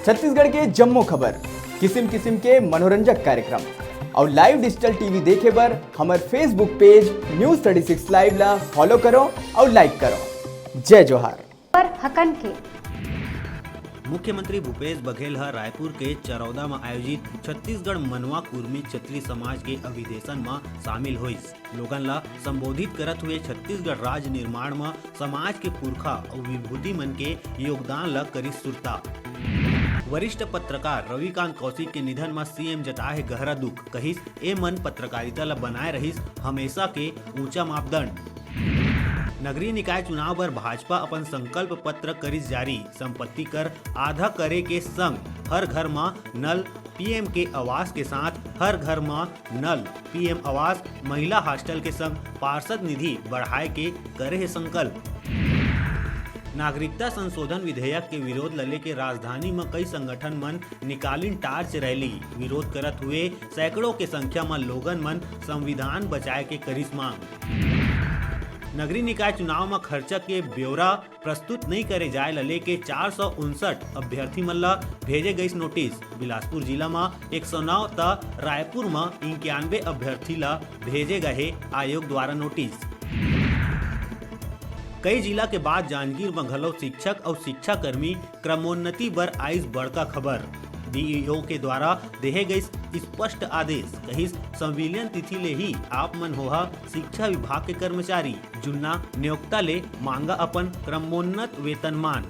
छत्तीसगढ़ के जम्मो खबर, किसिम किसिम के मनोरंजक कार्यक्रम और लाइव डिजिटल टीवी देखे बर हमारे फेसबुक पेज न्यूज़ 36 लाइव ला फॉलो करो और लाइक करो। जय जोहार। पर हकन के मुख्यमंत्री भूपेश बघेल रायपुर के चरौदा में आयोजित छत्तीसगढ़ मनवा कुर्मी छत्री समाज के अभिदेशन में शामिल होइस। लोगन ला संबोधित करत हुए छत्तीसगढ़ राज्य निर्माण में समाज के पुरखा और विभूति मन के योगदान ला करिस सुरता। वरिष्ठ पत्रकार रविकांत कौशिक के निधन में सीएम जताए गहरा दुख, कहिस ए मन पत्रकारिता ला बनाए रहिस हमेशा के ऊंचा मापदंड। नगरीय निकाय चुनाव पर भाजपा अपन संकल्प पत्र करिस जारी, संपत्ति कर आधा करे के संग हर घर में नल, पीएम के आवास के साथ हर घर में नल, पीएम आवास, महिला हॉस्टल के संग पार्षद निधि बढ़ाए के करे है संकल्प। नागरिकता संशोधन विधेयक के विरोध लले के राजधानी में कई संगठन मन निकालिन टार्च रैली, विरोध करत हुए सैकड़ों के संख्या में लोगन मन संविधान बचाए के करिस मांग। नगरीय निकाय चुनाव में खर्चा के ब्यौरा प्रस्तुत नहीं करे जाए लले के 459 अभ्यर्थी मन ला भेजे गई नोटिस। बिलासपुर जिला में 109 त रायपुर में 91 अभ्यर्थी ला भेजे गए आयोग द्वारा नोटिस। कई जिला के बाद जांजगीर में घलो शिक्षक और शिक्षा कर्मी क्रमोन्नति बर आइस बड़का खबर। डीईओ के द्वारा देहे गई स्पष्ट आदेश, कहिस संविलियन तिथि ले ही आप मन होहा शिक्षा विभाग के कर्मचारी, जुन्ना नियोक्ता ले मांगा अपन क्रमोन्नत वेतनमान।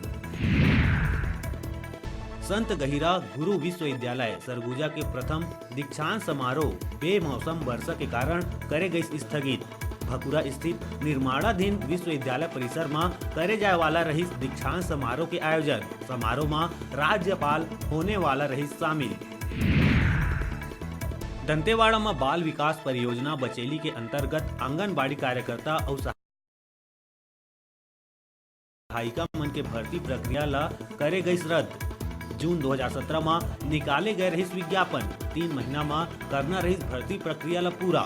संत गहिरा गुरु विश्वविद्यालय सरगुजा के प्रथम दीक्षांत समारोह बेमौसम वर्षा के कारण करे गई स्थगित। भकुरा स्थित निर्माणाधीन विश्वविद्यालय परिसर में करे जाए वाला रही दीक्षांत समारोह के आयोजन। समारोह में राज्यपाल होने वाला रही शामिल। दंतेवाड़ा में बाल विकास परियोजना बचेली के अंतर्गत आंगनबाड़ी कार्यकर्ता और सहायिका मन के भर्ती प्रक्रिया ला करे गई रद्द। जून 2017 में निकाले गए रही विज्ञापन, 3 महीना में करना रही भर्ती प्रक्रिया ला पूरा।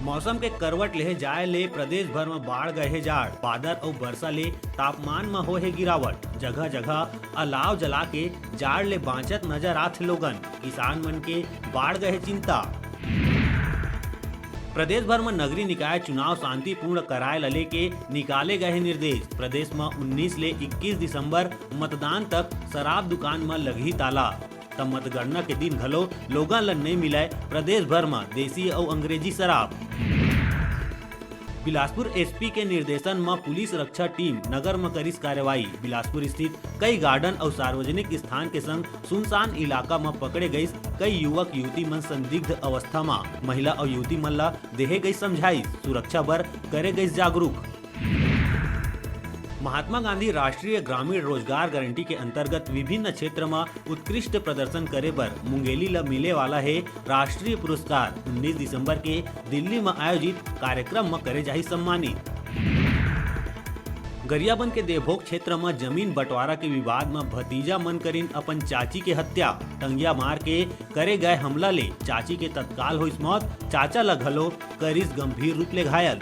मौसम के करवट ले जाए ले प्रदेश भर में बाढ़ गए जाड़, बादल और वर्षा ले तापमान में हो है गिरावट। जगह जगह अलाव जला के जाड़ ले बाँचत नजर आत लोगन, किसान मन के बाढ़ गए चिंता। प्रदेश भर में नगरीय निकाय चुनाव शांतिपूर्ण कराए लले के निकाले गए निर्देश। प्रदेश में 19 ले 21 दिसंबर मतदान तक शराब दुकान में लगी ताला। तब मतगणना के दिन घलो लोगन ला नहीं मिले प्रदेश भर में देसी और अंग्रेजी शराब। बिलासपुर एसपी के निर्देशन में पुलिस रक्षा टीम नगर में करिस कार्रवाई। बिलासपुर स्थित कई गार्डन और सार्वजनिक स्थान के संग सुनसान इलाका में पकड़े गई कई युवक युवती मन संदिग्ध अवस्था में। महिला और युवती मन ला देहे गई समझाई, सुरक्षा बर करे गई जागरूक। महात्मा गांधी राष्ट्रीय ग्रामीण रोजगार गारंटी के अंतर्गत विभिन्न क्षेत्र में उत्कृष्ट प्रदर्शन करे पर मुंगेली ला मिले वाला है राष्ट्रीय पुरस्कार। 19 दिसंबर के दिल्ली में आयोजित कार्यक्रम में करे जाही सम्मानित। गरियाबंद के देवभोग क्षेत्र में जमीन बंटवारा के विवाद में भतीजा मन करीन अपन चाची के हत्या, टंगिया मार के करे गए हमला ले चाची के तत्काल होइस मौत, चाचा ला घलो करिस गंभीर रूप ले घायल।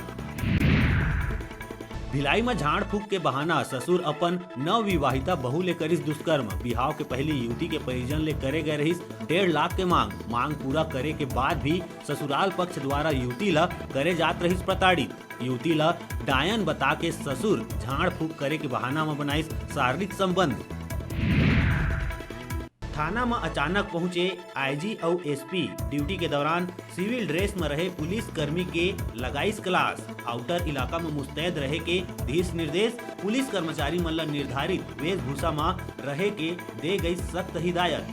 भिलाई में झाड़ फूक के बहाना ससुर अपन नवविवाहिता बहू ले करिस दुष्कर्म। बिहाव के पहली युवती के परिजन ले करे गए रहिस 1.5 लाख के मांग पूरा करे के बाद भी ससुराल पक्ष द्वारा युवती ला करे जात रहिस प्रताड़ित। युवती ला डायन बता के ससुर झाड़ फूक करे के बहाना में बनाइस शारीरिक संबंध। थाना में अचानक पहुंचे आईजी और एसपी, ड्यूटी के दौरान सिविल ड्रेस में रहे पुलिस कर्मी के लगाइस क्लास। आउटर इलाका में मुस्तैद रहे के दिश निर्देश, पुलिस कर्मचारी मन ला निर्धारित वेशभूषा में रहे के दे गई सख्त हिदायत।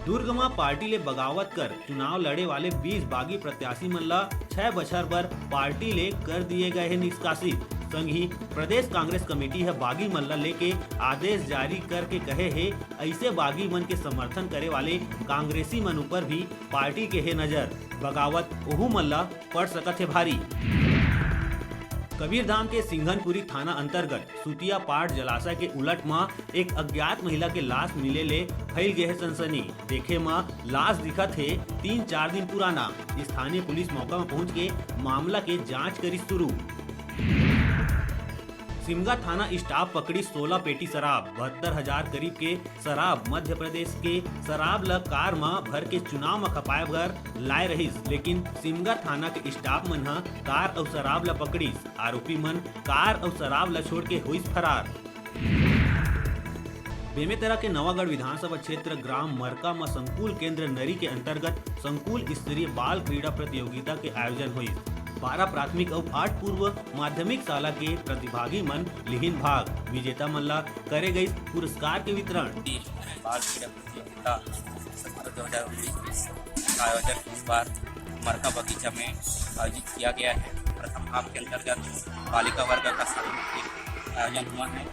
दुर्ग में पार्टी ले बगावत कर चुनाव लड़े वाले 20 बागी प्रत्याशी मन ला 6 बछर पर पार्टी ले कर दिए गए हैं निष्कासित। संग ही प्रदेश कांग्रेस कमेटी है बागी मन ला लेके आदेश जारी करके कहे है ऐसे बागी मन के समर्थन करे वाले कांग्रेसी मन ऊपर भी पार्टी के है नजर, बगावत ओहू मन ला पड़ सकत है भारी। कबीरधाम के सिंघनपुरी थाना अंतर्गत सुतिया पाट जलाशय के उलट में एक अज्ञात महिला के लाश मिले ले फैल गए है सनसनी। देखे में लाश दिखत है 3-4 दिन पुराना। स्थानीय पुलिस मौका में पहुंच के मामला के जांच करी शुरू। सिमगा थाना स्टाफ पकड़ी 16 पेटी शराब 72,000 करीब के शराब मध्य प्रदेश के शराब ल कार में भर के चुनाव में खपाए बर लाए रहिस, लेकिन सिमगा थाना के स्टाफ मन ह कार और शराब ल पकड़िस। आरोपी मन कार और शराब ल छोड़ के होइस फरार। बेमेतरा के नवागढ़ विधानसभा क्षेत्र ग्राम मरका में संकुल केंद्र नरी के अंतर्गत संकुल स्तरीय बाल क्रीड़ा प्रतियोगिता के आयोजन हुई। 12 प्राथमिक और 8 पूर्व माध्यमिक शाला के प्रतिभागी मन लिहिन भाग। विजेता मन ला करे गई पुरस्कार के वितरण। बाल क्रीड़ा प्रतियोगिता सत्र 2019 का आयोजन इस बार मरका बगीचा में आयोजित किया गया है। प्रथम हाफ के अंतर्गत बालिका वर्ग का सामूहिक आयोजन हुआ है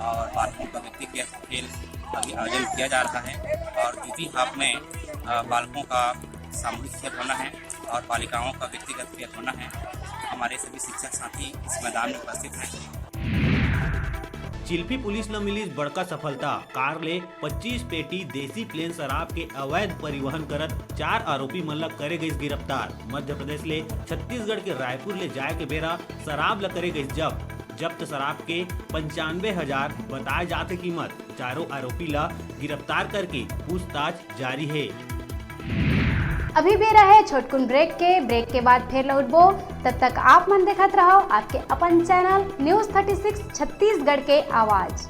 और बालकों का व्यक्तिगत खेल अभी आयोजन किया जा रहा है और द्वितीय हाफ में बालकों का सामूहिक खेल होना है और बालिकाओं का व्यक्तिगत खेल होना है। हमारे सभी शिक्षक साथी इस मैदान में उपस्थित हैं। चिल्फी पुलिस न मिली बड़का सफलता। कार ले 25 पेटी देसी प्लेन शराब के अवैध परिवहन करत 4 आरोपी मन ला करे गई गिरफ्तार। मध्य प्रदेश ले छत्तीसगढ़ के रायपुर ले जाए के बेरा शराब ला करे गई जब्त शराब के 95,000 बताए जाते कीमत। चारों आरोपी ला गिरफ्तार करके पूछताछ जारी है। अभी भी रहे छोटकुन ब्रेक के बाद फिर लौटबो। तब तक आप मन देखत रहो आपके अपन चैनल न्यूज़ 36 छत्तीसगढ़ के आवाज।